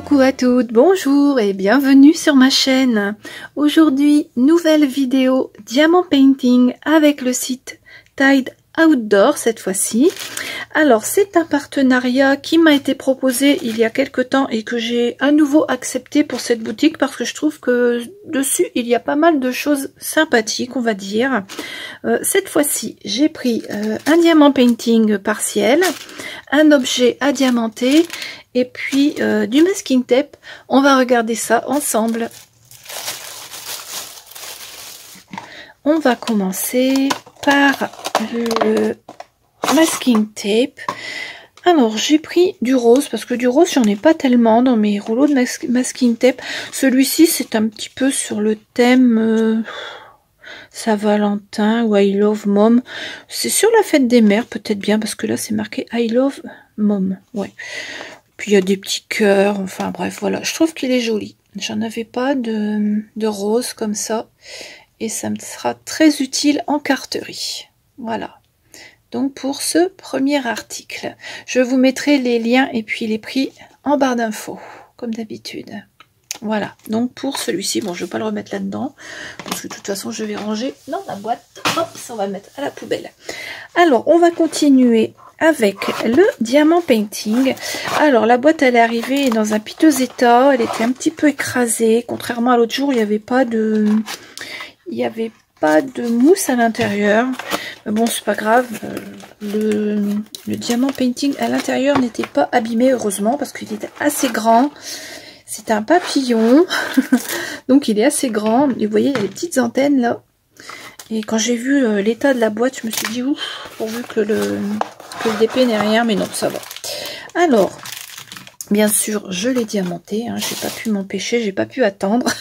Coucou à toutes, bonjour et bienvenue sur ma chaîne. Aujourd'hui, nouvelle vidéo diamant painting avec le site Tide Outdoor cette fois-ci. Alors c'est un partenariat qui m'a été proposé il y a quelque temps et que j'ai à nouveau accepté pour cette boutique parce que je trouve que dessus il y a pas mal de choses sympathiques, on va dire. Cette fois-ci j'ai pris un diamant painting partiel, un objet à diamanter et puis du masking tape. On va regarder ça ensemble. On va commencer par le masking tape. Alors j'ai pris du rose parce que du rose j'en ai pas tellement dans mes rouleaux de masking tape. Celui-ci c'est un petit peu sur le thème Saint-Valentin ou I Love Mom. C'est sur la fête des mères peut-être bien parce que là c'est marqué I Love Mom. Ouais. Puis il y a des petits cœurs, enfin bref voilà. Je trouve qu'il est joli. J'en avais pas de rose comme ça. Et ça me sera très utile en carterie. Voilà. Donc pour ce premier article, je vous mettrai les liens et puis les prix en barre d'infos, comme d'habitude. Voilà. Donc pour celui-ci, bon, je ne vais pas le remettre là-dedans, parce que de toute façon, je vais ranger dans la boîte. Hop, ça on va le mettre à la poubelle. Alors, on va continuer avec le diamant painting. Alors, la boîte, elle est arrivée dans un piteux état. Elle était un petit peu écrasée. Contrairement à l'autre jour, il n'y avait pas de... Il n'y avait pas de mousse à l'intérieur. Mais bon, c'est pas grave. Le diamant painting à l'intérieur n'était pas abîmé, heureusement, parce qu'il était assez grand. C'est un papillon. Donc, il est assez grand. Et vous voyez, il y a des petites antennes là. Et quand j'ai vu l'état de la boîte, je me suis dit, ouf, pourvu que le DP n'ait rien. Mais non, ça va. Alors... Bien sûr, je l'ai diamanté, hein, j'ai pas pu m'empêcher, j'ai pas pu attendre.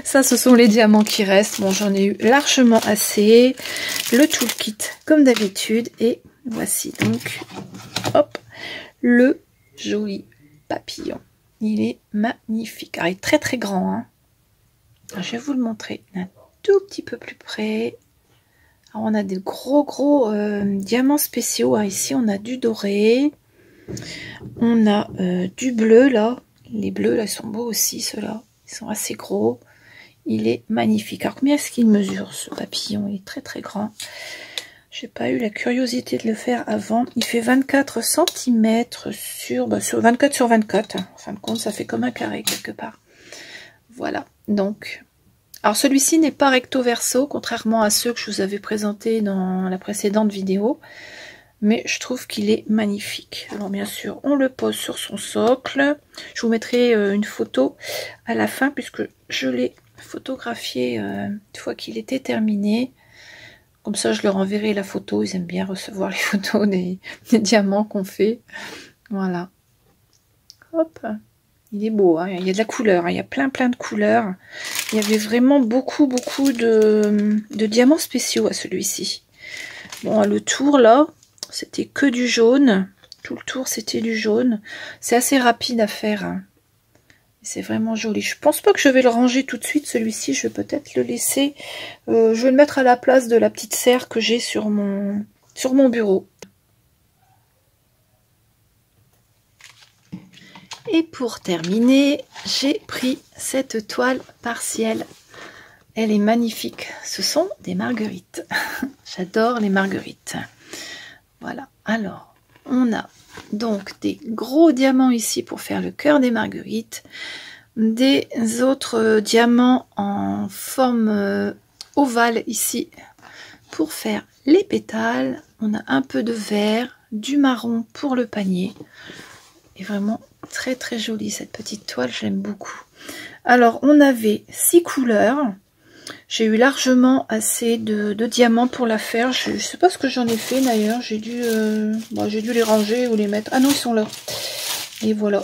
Ça, ce sont les diamants qui restent. Bon, j'en ai eu largement assez. Le toolkit, comme d'habitude. Et voici donc, hop, le joli papillon. Il est magnifique. Alors, il est très très grand. Hein. Alors, je vais vous le montrer un tout petit peu plus près. Alors, on a des gros diamants spéciaux. Alors, ici, on a du doré. On a du bleu là, les bleus là ils sont beaux aussi ceux-là, ils sont assez gros, il est magnifique. Alors combien est-ce qu'il mesure ce papillon? Il est très très grand, j'ai pas eu la curiosité de le faire avant. Il fait 24 cm sur 24 sur 24, hein. En fin de compte ça fait comme un carré quelque part. Voilà, donc alors celui-ci n'est pas recto verso contrairement à ceux que je vous avais présentés dans la précédente vidéo. Mais je trouve qu'il est magnifique. Alors bien sûr, on le pose sur son socle. Je vous mettrai une photo à la fin puisque je l'ai photographié une fois qu'il était terminé. Comme ça, je leur enverrai la photo. Ils aiment bien recevoir les photos des diamants qu'on fait. Voilà. Hop. Il est beau. Hein. Il y a de la couleur. Hein. Il y a plein de couleurs. Il y avait vraiment beaucoup de diamants spéciaux à celui-ci. Bon, le tour là... C'était que du jaune. Tout le tour, c'était du jaune. C'est assez rapide à faire. Hein. C'est vraiment joli. Je pense pas que je vais le ranger tout de suite, celui-ci. Je vais peut-être le laisser. Je vais le mettre à la place de la petite serre que j'ai sur mon bureau. Et pour terminer, j'ai pris cette toile partielle. Elle est magnifique. Ce sont des marguerites. J'adore les marguerites. Voilà, alors on a donc des gros diamants ici pour faire le cœur des marguerites, des autres diamants en forme ovale ici pour faire les pétales, on a un peu de vert, du marron pour le panier, et vraiment très très jolie cette petite toile, j'aime beaucoup. Alors on avait 6 couleurs. J'ai eu largement assez de diamants pour la faire. Je ne sais pas ce que j'en ai fait d'ailleurs. J'ai dû les ranger ou les mettre. Ah non, ils sont là. Et voilà.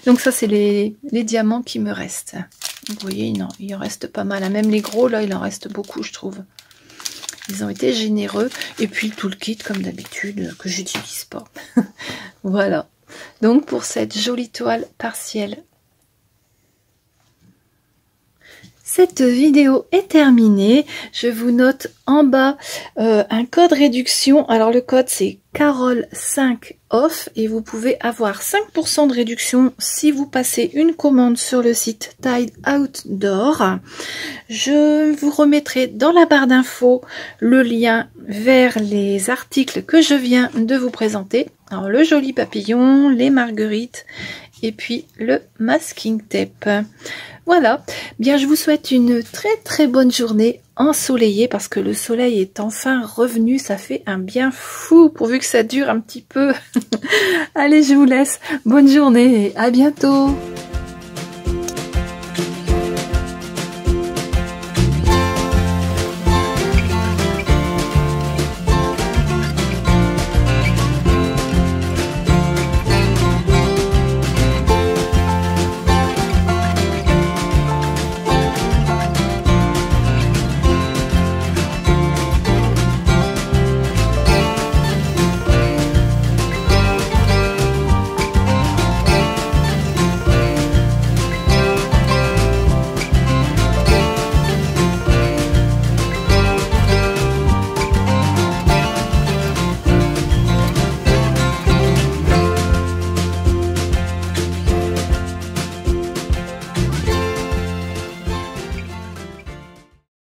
Donc ça, c'est les diamants qui me restent. Donc, vous voyez, non, il en reste pas mal. Même les gros, là, il en reste beaucoup, je trouve. Ils ont été généreux. Et puis tout le kit, comme d'habitude, que j'utilise pas. Voilà. Donc pour cette jolie toile partielle, Cette vidéo est terminée. Je vous note en bas un code réduction. Alors le code c'est Carole5 off et vous pouvez avoir 5% de réduction si vous passez une commande sur le site Tide Outdoor. Je vous remettrai dans la barre d'infos le lien vers les articles que je viens de vous présenter. Alors le joli papillon, les marguerites et puis le masking tape. Voilà, bien je vous souhaite une très bonne journée ensoleillée parce que le soleil est enfin revenu, ça fait un bien fou pourvu que ça dure un petit peu. Allez, je vous laisse, bonne journée et à bientôt.